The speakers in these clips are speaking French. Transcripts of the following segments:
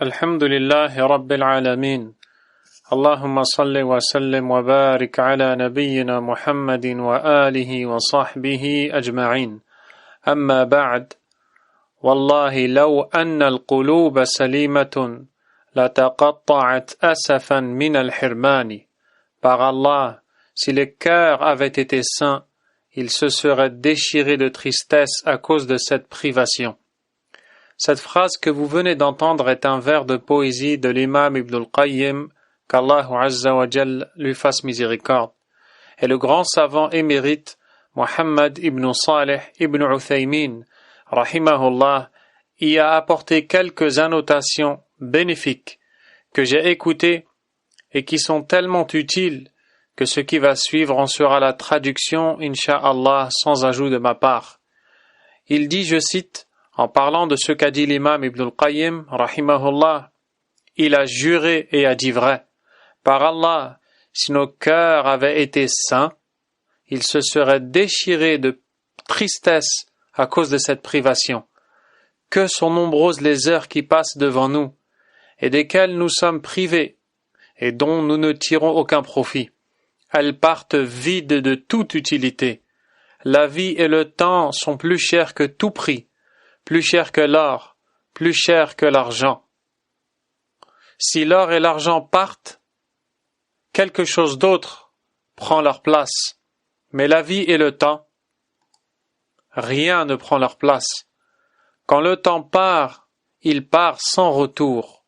الحمد لله رب العالمين اللهم صل وسلم وبارك على نبينا محمد وآله وصحبه أجمعين أما بعد والله لو أن القلوب سليمة لتقطعت أسفا من الحرمان. Par Allah, si les cœurs avaient été sains, ils se seraient déchirés de tristesse à cause de cette privation. Cette phrase que vous venez d'entendre est un vers de poésie de l'imam Ibn al-Qayyim, qu'Allah Azza wa Jal lui fasse miséricorde. Et le grand savant émérite, Muhammad ibn Salih ibn Uthaymin, rahimahullah, y a apporté quelques annotations bénéfiques que j'ai écoutées et qui sont tellement utiles que ce qui va suivre en sera la traduction, incha'Allah, sans ajout de ma part. Il dit, je cite, en parlant de ce qu'a dit l'imam Ibn al-Qayyim, rahimahullah, il a juré et a dit vrai. Par Allah, si nos cœurs avaient été sains, ils se seraient déchirés de tristesse à cause de cette privation. Que sont nombreuses les heures qui passent devant nous, et desquelles nous sommes privés, et dont nous ne tirons aucun profit. Elles partent vides de toute utilité. La vie et le temps sont plus chers que tout prix, plus chers que l'or, plus chers que l'argent. Si l'or et l'argent partent, quelque chose d'autre prend leur place. Mais la vie et le temps, rien ne prend leur place. Quand le temps part, il part sans retour.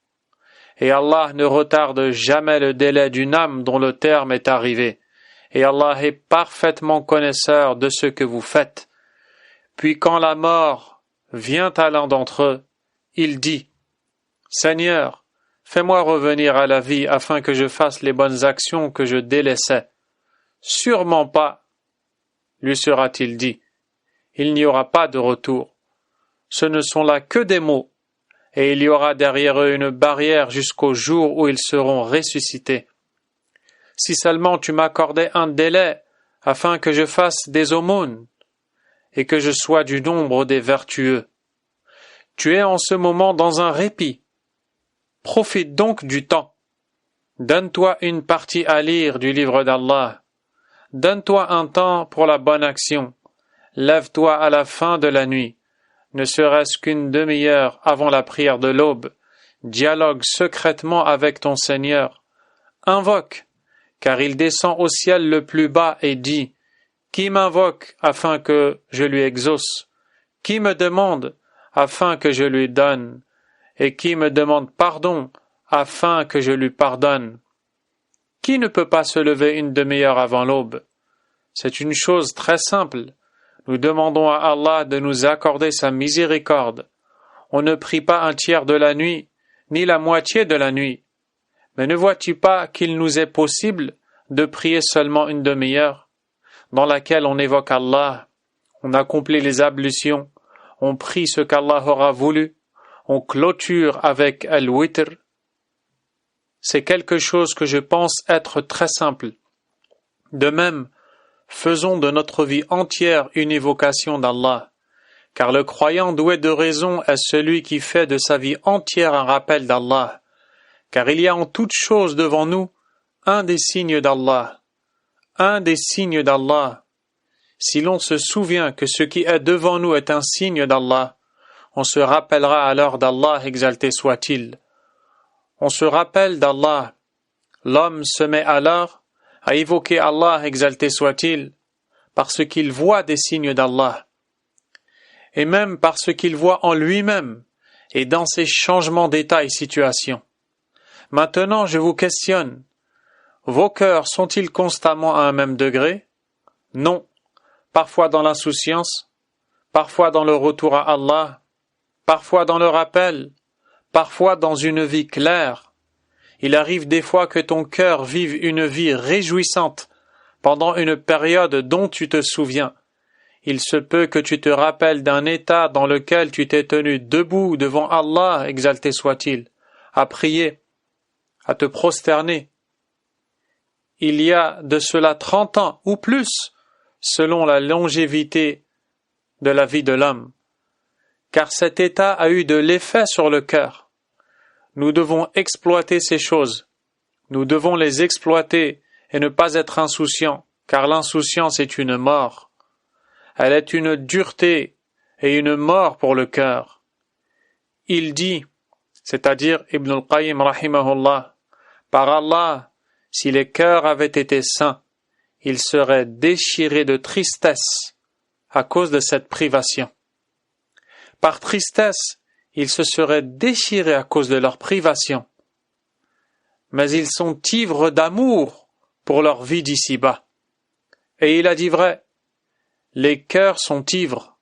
Et Allah ne retarde jamais le délai d'une âme dont le terme est arrivé. Et Allah est parfaitement connaisseur de ce que vous faites. Puis quand la mort vient à l'un d'entre eux, il dit, « Seigneur, fais-moi revenir à la vie afin que je fasse les bonnes actions que je délaissais. » Sûrement pas, lui sera-t-il dit. Il n'y aura pas de retour. Ce ne sont là que des mots, et il y aura derrière eux une barrière jusqu'au jour où ils seront ressuscités. Si seulement tu m'accordais un délai afin que je fasse des aumônes, et que je sois du nombre des vertueux. Tu es en ce moment dans un répit. Profite donc du temps. Donne-toi une partie à lire du livre d'Allah. Donne-toi un temps pour la bonne action. Lève-toi à la fin de la nuit, ne serait-ce qu'une demi-heure avant la prière de l'aube. Dialogue secrètement avec ton Seigneur. Invoque, car il descend au ciel le plus bas et dit, qui m'invoque afin que je lui exauce? Qui me demande afin que je lui donne? Et qui me demande pardon afin que je lui pardonne? Qui ne peut pas se lever une demi-heure avant l'aube? C'est une chose très simple. Nous demandons à Allah de nous accorder sa miséricorde. On ne prie pas un tiers de la nuit, ni la moitié de la nuit. Mais ne vois-tu pas qu'il nous est possible de prier seulement une demi-heure, dans laquelle on évoque Allah, on accomplit les ablutions, on prie ce qu'Allah aura voulu, on clôture avec al-witr. C'est quelque chose que je pense être très simple. De même, faisons de notre vie entière une évocation d'Allah, car le croyant doué de raison est celui qui fait de sa vie entière un rappel d'Allah, car il y a en toute chose devant nous un des signes d'Allah. Un des signes d'Allah. Si l'on se souvient que ce qui est devant nous est un signe d'Allah, on se rappellera alors d'Allah, exalté soit-il. On se rappelle d'Allah. L'homme se met alors à évoquer Allah, exalté soit-il, parce qu'il voit des signes d'Allah, et même parce qu'il voit en lui-même et dans ses changements d'état et situation. Maintenant, je vous questionne. Vos cœurs sont-ils constamment à un même degré? Non. Parfois dans l'insouciance, parfois dans le retour à Allah, parfois dans le rappel, parfois dans une vie claire. Il arrive des fois que ton cœur vive une vie réjouissante pendant une période dont tu te souviens. Il se peut que tu te rappelles d'un état dans lequel tu t'es tenu debout devant Allah, exalté soit-il, à prier, à te prosterner. Il y a de cela 30 ans ou plus, selon la longévité de la vie de l'homme, car cet état a eu de l'effet sur le cœur. nous devons exploiter ces choses. Nous devons les exploiter et ne pas être insouciants, car l'insouciance est une mort. Elle est une dureté et une mort pour le cœur. Il dit, c'est-à-dire Ibn al-Qayyim rahimahullah, par Allah, si les cœurs avaient été sains, ils seraient déchirés de tristesse à cause de cette privation. Par tristesse, ils se seraient déchirés à cause de leur privation. Mais ils sont ivres d'amour pour leur vie d'ici-bas. Et il a dit vrai, les cœurs sont ivres.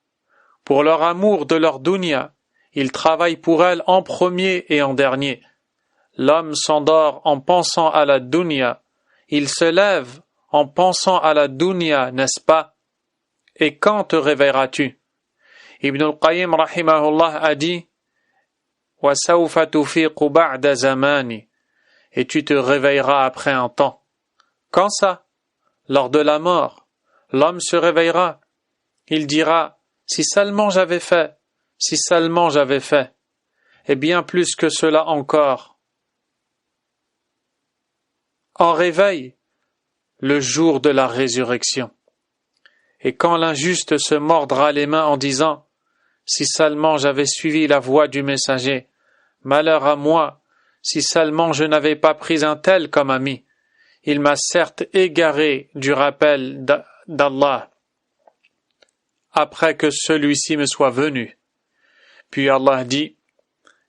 Pour leur amour de leur dunya, ils travaillent pour elle en premier et en dernier. L'homme s'endort en pensant à la dunya. Il se lève en pensant à la dunya, n'est-ce pas? Et quand te réveilleras-tu? Ibn al-Qayyim rahimahullah a dit وَسَوْفَ تُفِيقُ بَعْدَ زَمَانِ et tu te réveilleras après un temps. Quand ça? Lors de la mort, l'homme se réveillera. Il dira, si seulement j'avais fait, si seulement j'avais fait, et bien plus que cela encore. En réveil, le jour de la résurrection. Et quand l'injuste se mordra les mains en disant, si seulement j'avais suivi la voie du messager, malheur à moi, si seulement je n'avais pas pris un tel comme ami. Il m'a certes égaré du rappel d'Allah, après que celui-ci me soit venu. Puis Allah dit,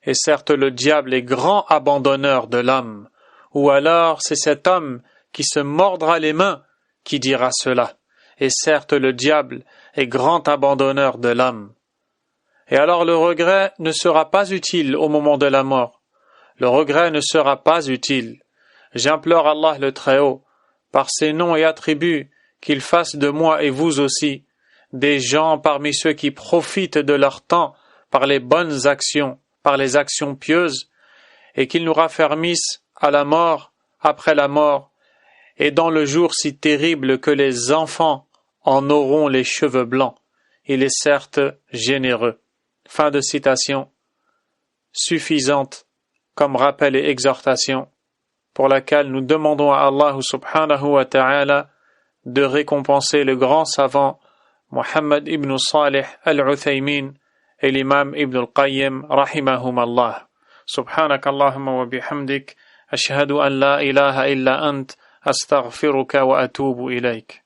et certes le diable est grand abandonneur de l'homme, ou alors c'est cet homme qui se mordra les mains qui dira cela, et certes le diable est grand abandonneur de l'homme. Et alors le regret ne sera pas utile au moment de la mort. Le regret ne sera pas utile. J'implore Allah le Très-Haut, par ses noms et attributs, qu'il fasse de moi et vous aussi des gens parmi ceux qui profitent de leur temps par les bonnes actions, par les actions pieuses, et qu'il nous raffermisse à la mort, après la mort, et dans le jour si terrible que les enfants en auront les cheveux blancs. Il est certes généreux. Fin de citation, suffisante comme rappel et exhortation, pour laquelle nous demandons à Allah subhanahu wa ta'ala de récompenser le grand savant Muhammad ibn Salih al-Uthaymin et l'imam Ibn al-Qayyim rahimahum Allah. Subhanak Allahumma wa bihamdik, ashhadu an la ilaha illa ant, astaghfiruka wa atubu ilayk.